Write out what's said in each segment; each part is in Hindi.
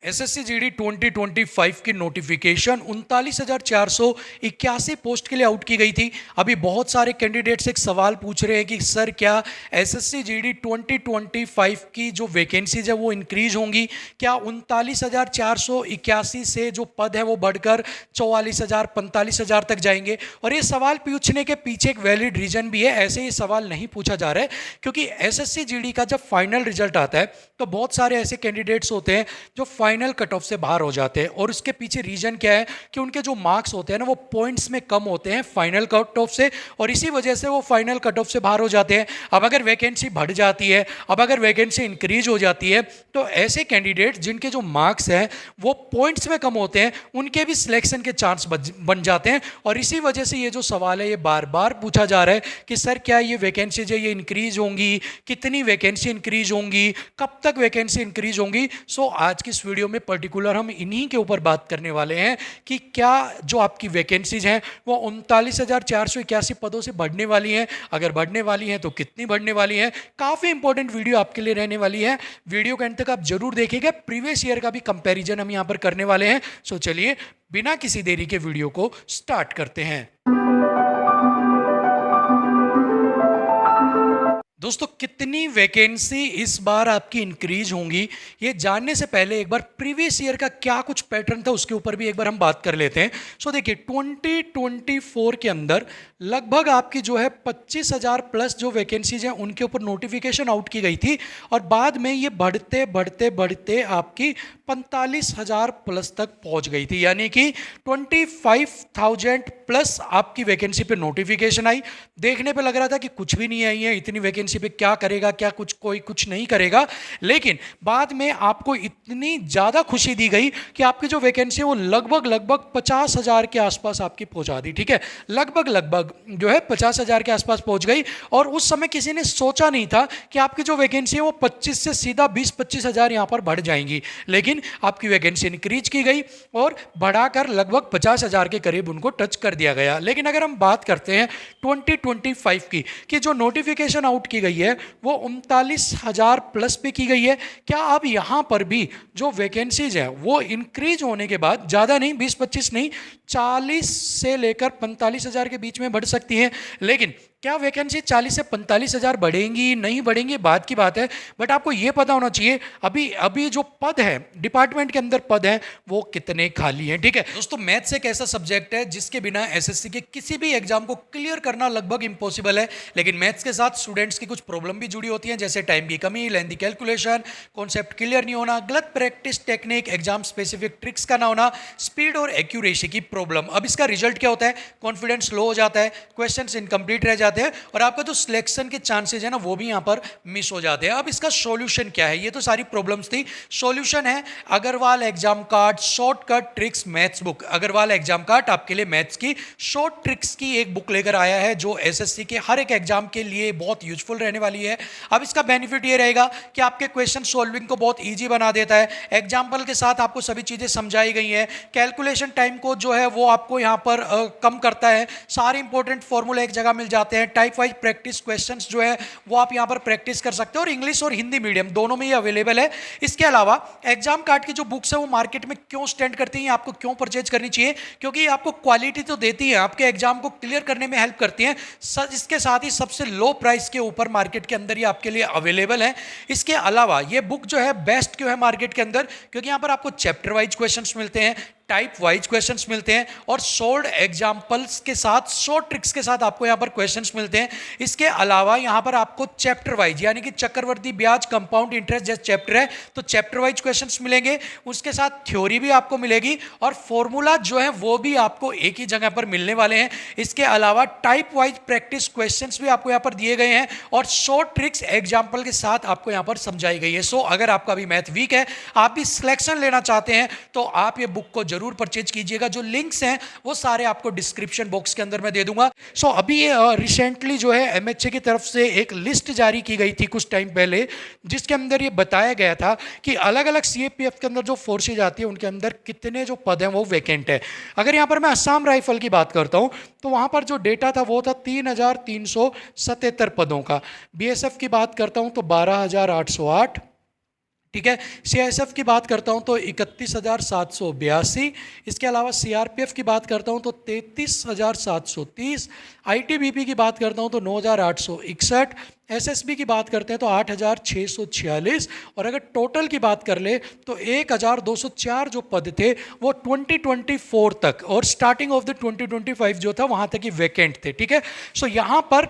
एसएससी जीडी 2025 की नोटिफिकेशन 39,481 पोस्ट के लिए आउट की गई थी। अभी बहुत सारे कैंडिडेट्स एक सवाल पूछ रहे हैं कि सर क्या एसएससी जीडी 2025 की जो वैकेंसीज है वो इंक्रीज होंगी, क्या 39,481 से जो पद है वो बढ़कर 44,000 45,000 तक जाएंगे। और ये सवाल पूछने के पीछे एक वैलिड रीजन भी है। ऐसे ही सवाल नहीं पूछा जा रहा है क्योंकि एसएससी जीडी का जब फाइनल रिजल्ट आता है तो बहुत सारे ऐसे कैंडिडेट्स होते हैं जो फाइनल कट ऑफ से बाहर हो जाते हैं। और उसके पीछे रीजन क्या है कि उनके जो मार्क्स होते हैं ना वो पॉइंट्स में कम होते हैं फाइनल कट ऑफ से, और इसी वजह से वो फाइनल कट ऑफ से बाहर हो जाते हैं। अब अगर वैकेंसी बढ़ जाती है, अब अगर वैकेंसी इंक्रीज हो जाती है, तो ऐसे कैंडिडेट जिनके जो मार्क्स हैं वो पॉइंट्स में कम होते हैं उनके भी सिलेक्शन के चांस बन जाते हैं। और इसी वजह से ये जो सवाल है ये बार बार पूछा जा रहा है कि सर क्या ये वैकेंसी जो ये इंक्रीज होंगी, कितनी वैकेंसी इंक्रीज होंगी, कब तक वैकेंसी इंक्रीज होंगी। सो आज की इस वीडियो में पर्टिकुलर हम इन्हीं के ऊपर बात करने वाले हैं कि क्या जो आपकी वैकेंसीज हैं वो 39,481 पदों से बढ़ने वाली हैं, अगर बढ़ने वाली हैं तो कितनी बढ़ने वाली हैं। काफ़ी इंपॉर्टेंट वीडियो आपके लिए रहने वाली है। वीडियो के अंत तक आप जरूर देखिएगा। प्रीवियस ईयर का भी कंपैरिजन हम यहाँ पर करने वाले हैं। सो चलिए बिना किसी देरी के वीडियो को स्टार्ट करते हैं। दोस्तों कितनी वैकेंसी इस बार आपकी इंक्रीज होंगी ये जानने से पहले एक बार प्रीवियस ईयर का क्या कुछ पैटर्न था उसके ऊपर भी एक बार हम बात कर लेते हैं। सो देखिए 2024 के अंदर लगभग आपकी जो है 25,000 प्लस जो वैकेंसीज हैं उनके ऊपर नोटिफिकेशन आउट की गई थी, और बाद में ये बढ़ते बढ़ते बढ़ते आपकी 45,000 प्लस तक पहुंच गई थी। यानी कि 25,000 प्लस आपकी वैकेंसी पे नोटिफिकेशन आई। देखने पे लग रहा था कि कुछ भी नहीं आई है, इतनी वैकेंसी पे क्या करेगा, क्या कुछ कोई कुछ नहीं करेगा। लेकिन बाद में आपको इतनी ज़्यादा खुशी दी गई कि आपकी जो वैकेंसी है वो लगभग 50,000 के आसपास आपकी पहुंचा दी। ठीक है, लगभग जो है 50,000 के आसपास पहुंच गई। और उस समय किसी ने सोचा नहीं था कि आपकी जो वैकेंसी है वो 25 से सीधा 20-25,000 यहाँ पर बढ़ जाएंगी। लेकिन आपकी वैकेंसी इंक्रीज की गई और बढ़ाकर लगभग 50,000 के करीब उनको टच कर दिया गया। लेकिन अगर हम बात करते हैं 2025 की कि जो नोटिफिकेशन आउट की गई है वो 39,000 प्लस पे की गई है। क्या अब यहाँ पर भी जो वैकेंसीज है वो इंक्रीज होने के बाद ज़्यादा नहीं, 20-25 नहीं, 40 से लेकर 45,000 के बीच में बढ़ सकती है। लेकिन क्या वैकेंसी 40 से 45,000 बढ़ेंगी नहीं बढ़ेंगी बात की बात है, बट आपको यह पता होना चाहिए अभी जो पद है डिपार्टमेंट के अंदर पद हैं वो कितने खाली हैं। ठीक है दोस्तों, मैथ्स एक ऐसा सब्जेक्ट है जिसके बिना एसएससी के किसी भी एग्जाम को क्लियर करना लगभग इंपॉसिबल है। लेकिन मैथ्स के साथ स्टूडेंट्स की कुछ प्रॉब्लम भी जुड़ी होती हैं, जैसे टाइम की कमी, लेंथी कैलकुलेशन, कॉन्सेप्ट क्लियर नहीं होना, गलत practice technique, exam specific tricks का ना होना, स्पीड और एक्यूरेसी की प्रॉब्लम। अब इसका रिजल्ट क्या होता है, कॉन्फिडेंस लो हो जाता है, क्वेश्चंस इनकम्प्लीट रह जाते हैं और आपका जो सिलेक्शन के चांसेस है ना वो भी यहां पर मिस हो जाते हैं। अब इसका सॉल्यूशन क्या है, ये तो सारी प्रॉब्लम्स थी। सॉल्यूशन है Agarwal exam card shortcut tricks maths book. Agarwal exam card आपके लिए मैथ्स की शॉर्ट ट्रिक्स की एक बुक लेकर आया है जो एसएससी के हर एक एग्जाम के लिए बहुत यूजफुल रहने वाली है। अब इसका बेनिफिट ये रहेगा कि आपके क्वेश्चन सॉल्विंग को बहुत ईजी बना देता है, एग्जाम्पल के साथ आपको सभी चीजें समझाई गई है, कैलकुलेशन टाइम को जो है वो आपको यहां पर कम करता है, सारे इंपॉर्टेंट फॉर्मूले एक जगह मिल जाते हैं, टाइप वाइज प्रैक्टिस क्वेश्चंस जो है वो आप यहां पर प्रैक्टिस कर सकते हो, और इंग्लिश और हिंदी मीडियम दोनों में ये अवेलेबल है। इसके अलावा एग्जाम कार्ड की जो बुक्स है वो मार्केट में क्यों स्टैंड करती हैं, आपको क्यों परचेज करनी चाहिए, क्योंकि आपको क्वालिटी तो देती है, आपके एग्जाम को क्लियर करने में हेल्प करती है, इसके साथ ही सबसे लो प्राइस के ऊपर मार्केट के अंदर ये आपके लिए अवेलेबल है। इसके अलावा ये बुक जो है बेस्ट क्यों है मार्केट के अंदर, क्योंकि यहां पर आपको चैप्टर वाइज क्वेश्चंस मिलते हैं, टाइप वाइज क्वेश्चंस मिलते हैं, और सोल्ड एग्जांपल्स के साथ शॉर्ट ट्रिक्स के साथ आपको यहां पर क्वेश्चंस मिलते हैं। इसके अलावा यहां पर आपको चैप्टर वाइज यानी कि चक्रवर्ती ब्याज, कंपाउंड इंटरेस्ट जैसे चैप्टर है तो चैप्टर वाइज क्वेश्चंस मिलेंगे, उसके साथ थ्योरी भी आपको मिलेगी और फॉर्मूला जो है वो भी आपको एक ही जगह पर मिलने वाले हैं। इसके अलावा टाइप वाइज प्रैक्टिस क्वेश्चंस भी आपको यहां पर दिए गए हैं और शॉर्ट ट्रिक्स एग्जाम्पल के साथ आपको यहां पर समझाई गई है। सो अगर आपका भी मैथ वीक है, आप भी सिलेक्शन लेना चाहते हैं तो आप ये बुक को जरूर परचेज कीजिएगा। जो लिंक्स हैं वो सारे आपको डिस्क्रिप्शन बॉक्स के अंदर मैं दे दूंगा। सो अभी रिसेंटली जो है एमएचए की तरफ से एक लिस्ट जारी की गई थी कुछ टाइम पहले, जिसके अंदर ये बताया गया था कि अलग अलग सीएपीएफ के अंदर जो फोर्सेज आती है उनके अंदर कितने जो पद हैं वो वैकेंट है। अगर यहाँ पर मैं असम राइफल की बात करता हूँ तो वहाँ पर जो डेटा था वो था 3,377 पदों का। बीएसएफ की बात करता हूँ तो 12,808, ठीक है। सीआईएसएफ की बात करता हूं तो 31,782, इसके अलावा सीआरपीएफ की बात करता हूं तो 33,730, आईटीबीपी की बात करता हूं तो 9,861, एसएसबी की बात करते हैं तो 8,646, और अगर टोटल की बात कर ले तो 1,204 जो पद थे वो 2024 तक और स्टार्टिंग ऑफ द 2025 जो था वहां तक ही वैकेंट थे। ठीक है। सो यहां पर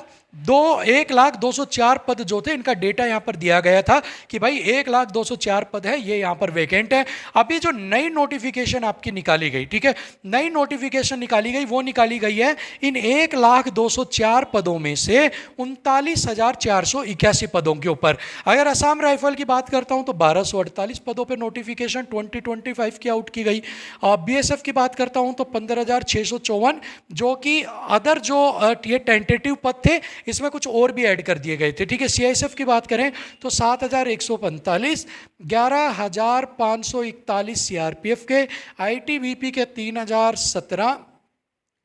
1,02,04 पद जो थे इनका डेटा यहाँ पर दिया गया था कि भाई 1,02,04 पद है, ये यहाँ पर वैकेंट है। अभी जो नई नोटिफिकेशन आपकी निकाली गई, ठीक है, नई नोटिफिकेशन निकाली गई, वो निकाली गई है इन 1,02,04 पदों में से 39,481 पदों के ऊपर। अगर असम राइफल की बात करता हूँ तो 1,248 पदों पर नोटिफिकेशन 2025 की आउट की गई। बीएसएफ की बात करता हूँ तो 15,654, जो कि अदर जो ये टेंटेटिव पद थे इसमें कुछ और भी ऐड कर दिए गए थे। ठीक है। सीआईएसएफ की बात करें तो 7,145, 11,541 सीआरपीएफ के, आईटीबीपी के 3,017,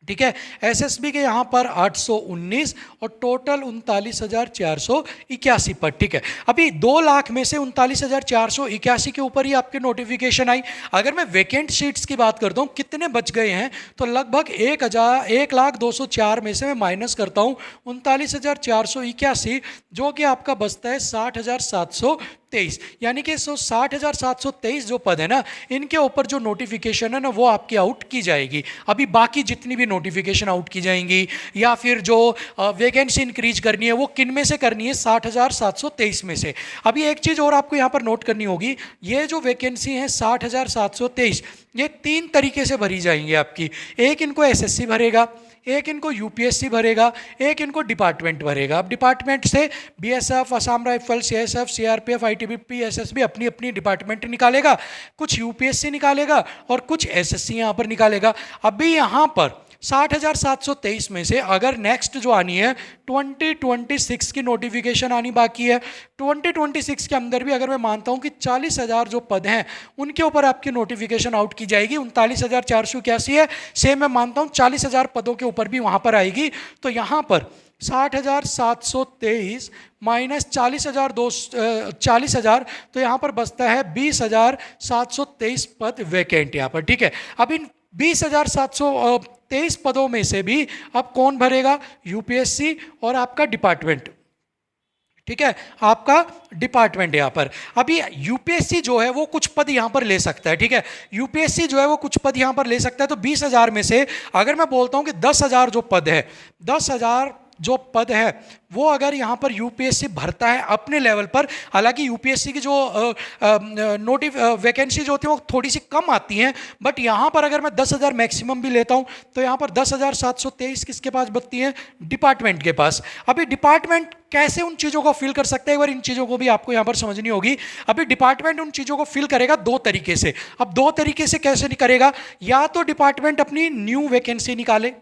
ठीक है, एसएसबी के यहाँ पर 819 और टोटल 39,481 पर। ठीक है। अभी 2 लाख में से 39,481 के ऊपर ही आपकी नोटिफिकेशन आई। अगर मैं वैकेंट सीट्स की बात करता हूँ कितने बच गए हैं तो लगभग 1,02,04 में से मैं माइनस करता हूँ 39,481, जो कि आपका बचता है 60,723, यानी कि 60,723 जो पद है ना इनके ऊपर जो नोटिफिकेशन है ना वो आपकी आउट की जाएगी। अभी बाकी जितनी भी नोटिफिकेशन आउट की जाएंगी या फिर जो वैकेंसी इंक्रीज करनी है वो किन में से करनी है, 60,723 में से। अभी एक चीज़ और आपको यहाँ पर नोट करनी होगी, ये जो वैकेंसी है 60,723 ये 3 तरीके से भरी जाएंगी आपकी। एक इनको एसएससी भरेगा, एक इनको यूपीएससी भरेगा, एक इनको डिपार्टमेंट भरेगा। अब डिपार्टमेंट से BSF, Assam rifle, CSF, CRPF, ITBP, SSB अपनी अपनी डिपार्टमेंट निकालेगा, कुछ यूपीएससी निकालेगा और कुछ एसएससी यहाँ पर निकालेगा। अभी यहाँ पर 60,723 में से अगर नेक्स्ट जो आनी है 2026 की नोटिफिकेशन आनी बाकी है, 2026 के अंदर भी अगर मैं मानता हूं कि 40,000 जो पद हैं उनके ऊपर आपकी नोटिफिकेशन आउट की जाएगी। 39,481 है, सेम मैं मानता हूं 40,000 पदों के ऊपर भी वहां पर आएगी। तो यहां पर 60,723 माइनस 40,000 तो यहाँ पर बचता है 20,723 पद वैकेंट यहाँ पर। ठीक है। अब इन 20,723 पदों में से भी अब कौन भरेगा, यूपीएससी और आपका डिपार्टमेंट। ठीक है, आपका डिपार्टमेंट यहाँ पर। अभी यूपीएससी जो है वो कुछ पद यहाँ पर ले सकता है। ठीक है, यूपीएससी जो है वो कुछ पद यहाँ पर ले सकता है। तो 20,000 में से अगर मैं बोलता हूँ कि 10,000 जो पद है, 10,000 जो पद है वो अगर यहाँ पर यूपीएससी भरता है अपने लेवल पर, हालांकि यूपीएससी की जो वैकेंसी जो होती है वो थोड़ी सी कम आती हैं, बट यहाँ पर अगर मैं 10,000 मैक्सिमम भी लेता हूँ तो यहाँ पर 10,723 किसके पास बचती हैं, डिपार्टमेंट के पास। अभी डिपार्टमेंट कैसे उन चीज़ों को फिल कर सकते हैं, एक बार इन चीज़ों को भी आपको यहाँ पर समझनी होगी। अभी डिपार्टमेंट उन चीज़ों को फिल करेगा 2 तरीके से। अब 2 तरीके से कैसे करेगा, या तो डिपार्टमेंट अपनी न्यू वैकेंसी निकाले,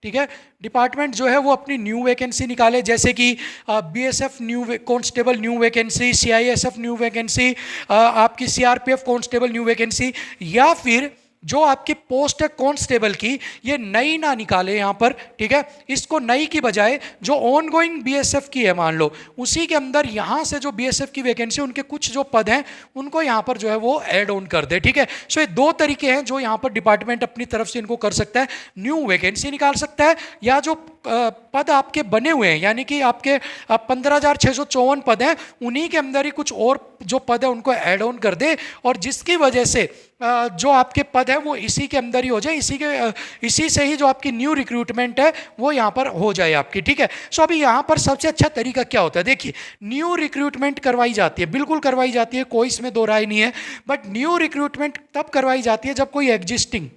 ठीक है, डिपार्टमेंट जो है वो अपनी न्यू वैकेंसी निकाले, जैसे कि BSF new constable new vacancy, CISF new vacancy, आपकी सीआरपीएफ कांस्टेबल न्यू वैकेंसी, या फिर जो आपकी पोस्ट है कांस्टेबल की ये नई ना निकाले यहाँ पर। ठीक है, इसको नई की बजाय जो ऑन गोइंग बीएसएफ की है मान लो, उसी के अंदर यहाँ से जो बीएसएफ की वैकेंसी उनके कुछ जो पद हैं उनको यहाँ पर जो है वो ऐड ऑन कर दे। ठीक है, सो ये 2 तरीके हैं जो यहाँ पर डिपार्टमेंट अपनी तरफ से इनको कर सकता है। न्यू वैकेंसी निकाल सकता है, या जो पद आपके बने हुए हैं यानी कि आपके 15,654 पद हैं उन्हीं के अंदर ही कुछ और जो पद है उनको ऐड ऑन कर दे, और जिसकी वजह से जो आपके पद है वो इसी के अंदर ही हो जाए, इसी से ही जो आपकी न्यू रिक्रूटमेंट है वो यहाँ पर हो जाए आपकी। ठीक है, सो अभी यहाँ पर सबसे अच्छा तरीका क्या होता है, देखिए न्यू रिक्रूटमेंट करवाई जाती है, बिल्कुल करवाई जाती है, कोई इसमें दो राय नहीं है, बट न्यू रिक्रूटमेंट तब करवाई जाती है जब कोई एग्जिस्टिंग,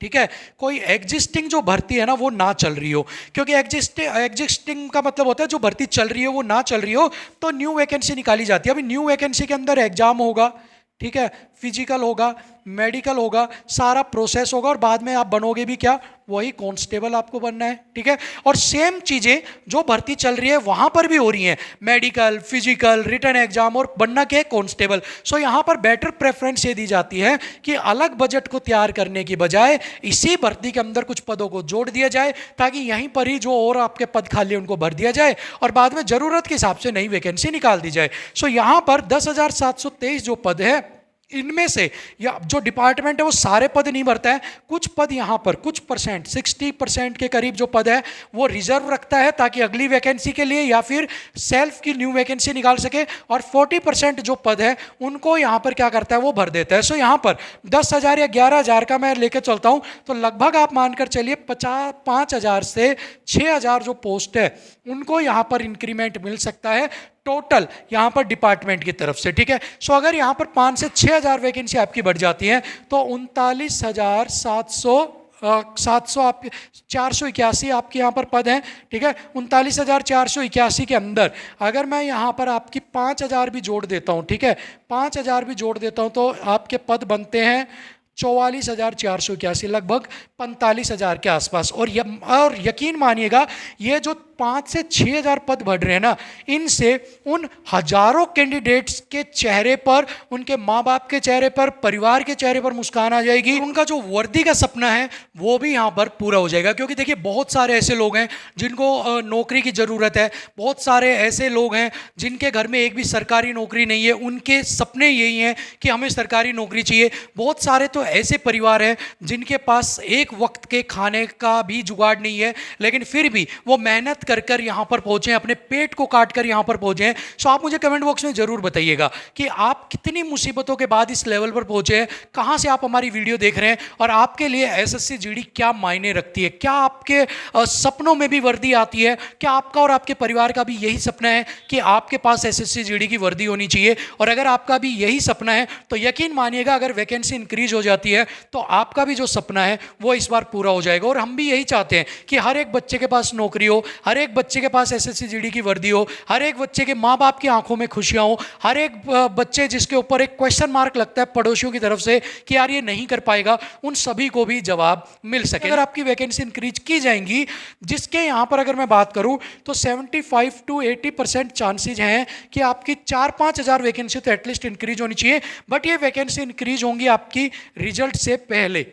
ठीक है, कोई एग्जिस्टिंग जो भर्ती है ना वो ना चल रही हो। क्योंकि एग्जिस्टिंग का मतलब होता है जो भर्ती चल रही है वो ना चल रही हो, तो न्यू वैकेंसी निकाली जाती है। अभी न्यू वैकेंसी के अंदर एग्जाम होगा, ठीक है, फिजिकल होगा, मेडिकल होगा, सारा प्रोसेस होगा और बाद में आप बनोगे भी क्या, वही कांस्टेबल आपको बनना है, ठीक है। और सेम चीजें जो भर्ती चल रही है वहां पर भी हो रही हैं, मेडिकल, फिजिकल, रिटन एग्जाम और बनना क्या है, कांस्टेबल। सो यहां पर बेटर प्रेफरेंस ये दी जाती है कि अलग बजट को तैयार करने की बजाय इसी भर्ती के अंदर कुछ पदों को जोड़ दिया जाए, ताकि यहीं पर ही जो और आपके पद खाली है उनको भर दिया जाए और बाद में जरूरत के हिसाब से नई वैकेंसी निकाल दी जाए। सो यहां पर 10,723 जो पद है, इनमें से या जो डिपार्टमेंट है वो सारे पद नहीं भरता है, कुछ पद यहाँ पर कुछ परसेंट 60% के करीब जो पद है वो रिजर्व रखता है ताकि अगली वैकेंसी के लिए या फिर सेल्फ की न्यू वैकेंसी निकाल सके, और 40% जो पद है उनको यहाँ पर क्या करता है, वो भर देता है। सो यहाँ पर 10,000 या 11,000 का मैं लेकर चलता हूँ तो लगभग आप मानकर चलिए 5,000 से 6,000 जो पोस्ट है उनको यहाँ पर इंक्रीमेंट मिल सकता है टोटल यहाँ पर डिपार्टमेंट की तरफ से, ठीक है। सो अगर यहाँ पर 5 से 6,000 वैकेंसी आपकी बढ़ जाती है तो 39,700 आपके 481 आपके यहाँ पर पद हैं, ठीक है। 39,481 के अंदर अगर मैं यहाँ पर आपकी 5,000 भी जोड़ देता हूँ, ठीक है, 5,000 भी जोड़ देता हूँ तो आपके पद बनते हैं 44,481, लगभग 45,000 के आसपास। और यकीन मानिएगा ये जो 5 से 6,000 पद बढ़ रहे हैं ना, इनसे उन हजारों कैंडिडेट्स के चेहरे पर, उनके माँ बाप के चेहरे पर, परिवार के चेहरे पर मुस्कान आ जाएगी, उनका जो वर्दी का सपना है वो भी यहाँ पर पूरा हो जाएगा। क्योंकि देखिए बहुत सारे ऐसे लोग हैं जिनको नौकरी की ज़रूरत है, बहुत सारे ऐसे लोग हैं जिनके घर में एक भी सरकारी नौकरी नहीं है, उनके सपने यही हैं कि हमें सरकारी नौकरी चाहिए। बहुत सारे तो ऐसे परिवार हैं जिनके पास एक वक्त के खाने का भी जुगाड़ नहीं है, लेकिन फिर भी वो मेहनत कर यहाँ पर पहुंचे, अपने पेट को काट कर यहाँ पर पहुंचे हैं। सो आप मुझे कमेंट बॉक्स में जरूर बताइएगा कि आप कितनी मुसीबतों के बाद इस लेवल पर पहुंचे हैं, कहाँ से आप हमारी वीडियो देख रहे हैं और आपके लिए एसएससी जीडी क्या मायने रखती है। क्या आपके सपनों में भी वर्दी आती है? क्या आपका और आपके परिवार का भी यही सपना है कि आपके पास एसएससी जीडी की वर्दी होनी चाहिए? और अगर आपका भी यही सपना है तो यकीन मानिएगा अगर वैकेंसी इंक्रीज हो जाती है तो आपका भी जो सपना है वो इस बार पूरा हो जाएगा। और हम भी यही चाहते हैं कि हर एक बच्चे के पास नौकरी हो, हर एक बच्चे के पास एसएससी जीडी की वर्दी हो, हर एक बच्चे के माँ बाप की आंखों में खुशियां हो, हर एक बच्चे जिसके ऊपर एक क्वेश्चन मार्क लगता है पड़ोसियों की तरफ से कि यार ये नहीं कर पाएगा, उन सभी को भी जवाब मिल सके। अगर आपकी वैकेंसी इंक्रीज की जाएंगी, जिसके यहाँ पर अगर मैं बात करूँ तो 75 to 80% चांसेज हैं कि आपकी 4-5 हज़ार वैकेंसी तो एटलीस्ट इंक्रीज होनी चाहिए। बट ये वैकेंसी इंक्रीज होंगी आपकी रिजल्ट से पहले,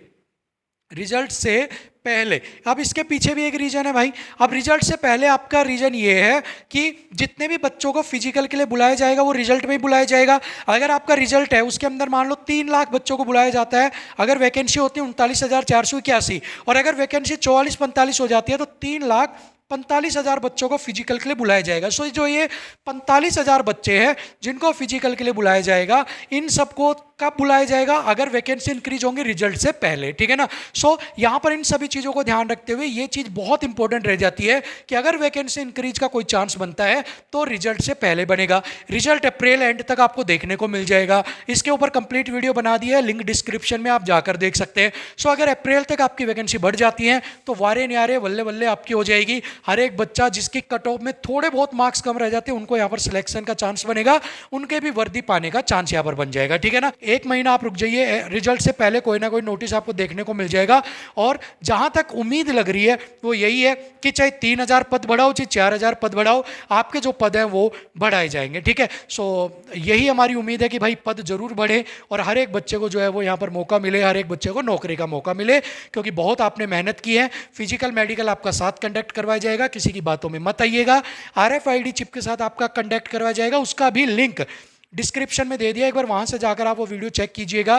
रिजल्ट से पहले। अब इसके पीछे भी एक रीजन है भाई। अब रिजल्ट से पहले आपका रीजन ये है कि जितने भी बच्चों को फिजिकल के लिए बुलाया जाएगा वो रिजल्ट में ही बुलाया जाएगा। अगर आपका रिजल्ट है उसके अंदर मान लो 3 लाख बच्चों को बुलाया जाता है, अगर वैकेंसी होती है 39,481 और अगर वैकेंसी 44-45 हो जाती है तो 3,45,000 बच्चों को फिजिकल के लिए बुलाया जाएगा। सो जो ये 45,000 बच्चे हैं जिनको फिजिकल के लिए बुलाया जाएगा, इन सबको कब बुलाया जाएगा? अगर वैकेंसी इंक्रीज होंगे रिजल्ट से पहले, ठीक है ना। सो यहाँ पर इन सभी चीज़ों को ध्यान रखते हुए ये चीज़ बहुत इंपॉर्टेंट रह जाती है कि अगर वैकेंसी इंक्रीज का कोई चांस बनता है तो रिजल्ट से पहले बनेगा। रिजल्ट अप्रैल एंड तक आपको देखने को मिल जाएगा। इसके ऊपर कंप्लीट वीडियो बना दी है, लिंक डिस्क्रिप्शन में आप जाकर देख सकते हैं। सो अगर अप्रैल तक आपकी वैकेंसी बढ़ जाती है तो वारे न्यारे बल्ले बल्ले आपकी हो जाएगी। हर एक बच्चा जिसकी कट ऑफ में थोड़े बहुत मार्क्स कम रह जाते हैं उनको यहाँ पर सिलेक्शन का चांस बनेगा, उनके भी वर्दी पाने का चांस यहाँ पर बन जाएगा, ठीक है ना। 1 महीना आप रुक जाइए, रिजल्ट से पहले कोई ना कोई नोटिस आपको देखने को मिल जाएगा। और जहां तक उम्मीद लग रही है वो यही है कि चाहे 3,000 पद बढ़ाओ चाहे 4,000 पद बढ़ाओ, आपके जो पद हैं वो बढ़ाए जाएंगे, ठीक है। सो यही हमारी उम्मीद है कि भाई पद जरूर बढ़े और हर एक बच्चे को जो है वो यहाँ पर मौका मिले, हर एक बच्चे को नौकरी का मौका मिले, क्योंकि बहुत आपने मेहनत की है। फिजिकल मेडिकल आपका साथ कंडक्ट करवाया जाएगा, किसी की बातों में मत आइएगा। RFID चिप के साथ आपका कंडक्ट करवाया जाएगा, उसका भी लिंक डिस्क्रिप्शन में दे दिया, एक बार वहां से जाकर आप वो वीडियो चेक कीजिएगा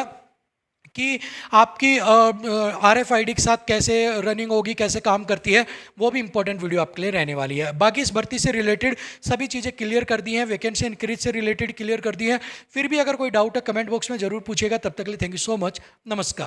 कि आपकी RFID के साथ कैसे रनिंग होगी, कैसे काम करती है। वो भी इंपॉर्टेंट वीडियो आपके लिए रहने वाली है। बाकी इस भर्ती से रिलेटेड सभी चीज़ें क्लियर कर दी हैं, वैकेंसी इंक्रीज से रिलेटेड क्लियर कर दी हैं। फिर भी अगर कोई डाउट है कमेंट बॉक्स में जरूर पूछिएगा। तब तक के लिए थैंक यू सो मच, नमस्कार।